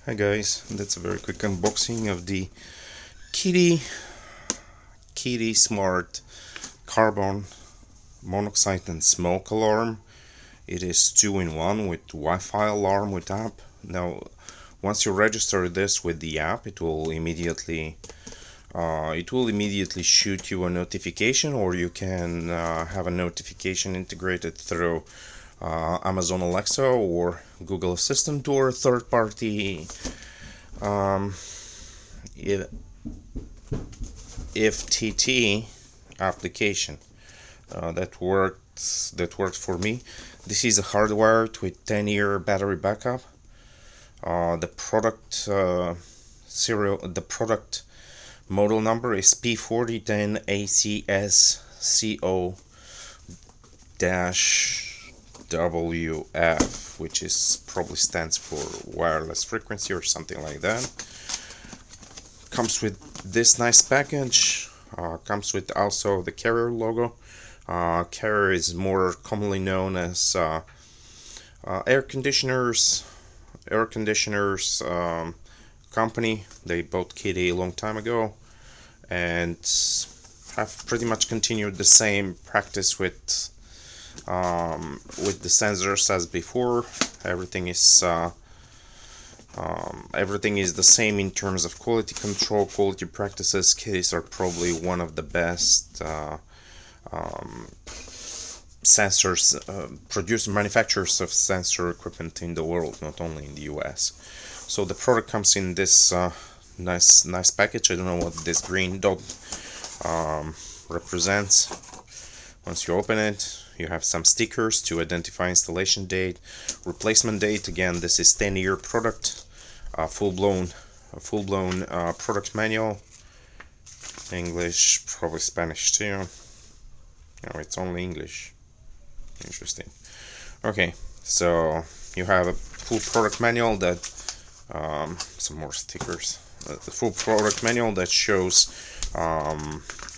Hi guys, that's a very quick unboxing of the Kiddie Smart Carbon Monoxide and Smoke Alarm. It is 2-in-1 with Wi-Fi alarm with app. Now, once you register this with the app, it will immediately shoot you a notification, or you can have a notification integrated through Amazon Alexa or Google Assistant or third-party FTT application that worked for me. This is a hardwired with 10-year battery backup. The product model number is P4010ASCCO-WF, which is probably stands for wireless frequency or something like that. Comes with this nice package. Comes with also the Carrier logo. Carrier is more commonly known as air conditioners company. They bought Kiddie a long time ago and have pretty much continued the same practice with the sensors as before. Everything is the same in terms of quality control, quality practices. Kiddies are probably one of the best manufacturers of sensor equipment in the world, not only in the US. So the product comes in this nice package. I don't know what this green dot represents. Once you open it, you have some stickers to identify installation date, replacement date. Again, this is 10-year product, full-blown product manual. English, probably Spanish too. No, it's only English. Interesting. Okay, so you have a full product manual that some more stickers. The full product manual that shows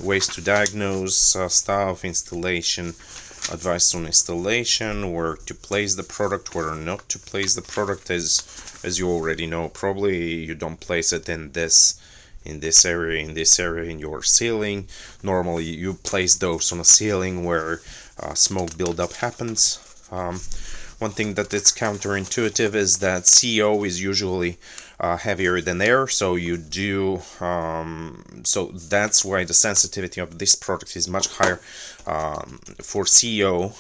ways to diagnose stuff, installation, advice on installation, where to place the product, where not to place the product. As you already know, probably you don't place it in this area, in your ceiling. Normally you place those on a ceiling where smoke buildup happens. One thing that it's counterintuitive is that CO is usually heavier than air, so so that's why the sensitivity of this product is much higher for CO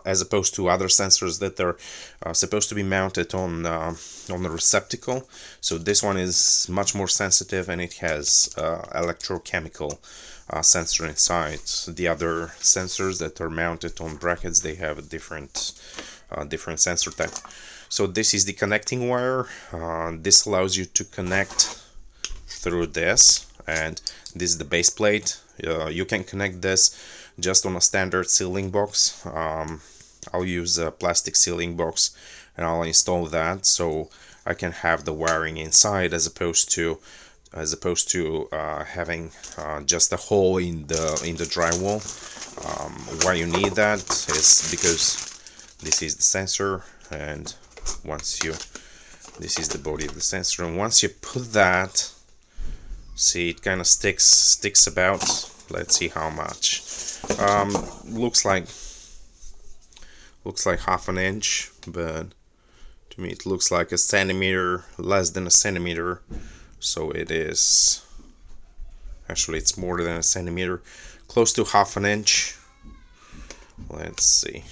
as opposed to other sensors that are supposed to be mounted on the receptacle. So this one is much more sensitive, and it has electrochemical sensor inside. The other sensors that are mounted on brackets, they have a different sensor type. So this is the connecting wire. This allows you to connect through this, and this is the base plate. You can connect this just on a standard sealing box. I'll use a plastic sealing box and I'll install that so I can have the wiring inside, as opposed to having just a hole in the drywall. Why you need that is because this is the sensor, and this is the body of the sensor, and once you put that, see, it kind of sticks about. Let's see how much. Looks like half an inch, but to me it looks like a centimeter, less than a centimeter. So it is, actually it's more than a centimeter, close to half an inch. Let's see.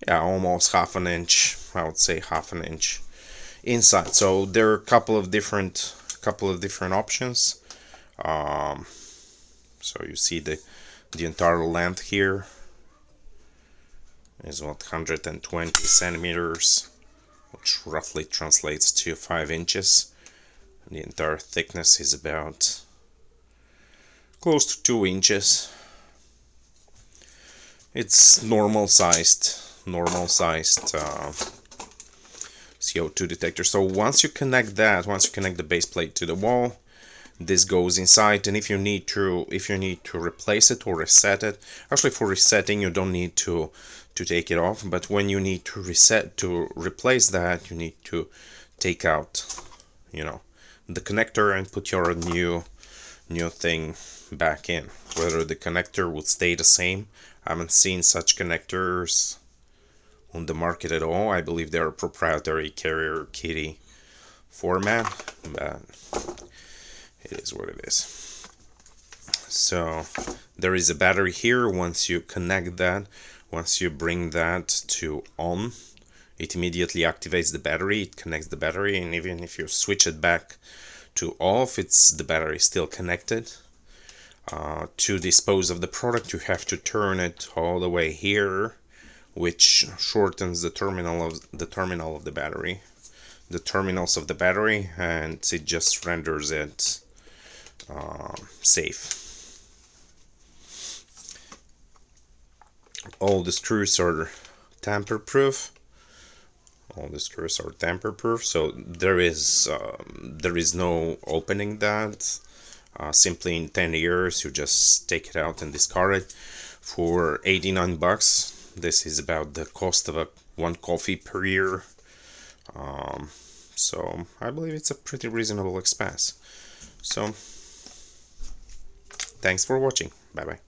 Yeah, almost half an inch. I would say half an inch inside. So there are a couple of different options. So you see the entire length here is 120 centimeters, which roughly translates to 5 inches. And the entire thickness is about close to 2 inches. It's normal sized CO2 detector. So once you connect the base plate to the wall, this goes inside, and if you need to replace it or reset it, actually for resetting you don't need to take it off, but when you need to replace that, you need to take out, you know, the connector and put your new thing back in. Whether the connector would stay the same, I haven't seen such connectors on the market at all. I believe they're a proprietary Carrier Kiddie format, but it is what it is. So there is a battery here. Once you connect that, once you bring that to on, it immediately activates the battery, it connects the battery, and even if you switch it back to off, the battery is still connected. To dispose of the product, you have to turn it all the way here, which shortens the terminal of the battery, the terminals of the battery, and it just renders it safe. All the screws are tamper-proof. So there is no opening that. Simply in 10 years you just take it out and discard it. For 89 bucks, this is about the cost of one coffee per year. So I believe it's a pretty reasonable expense. So thanks for watching. Bye bye.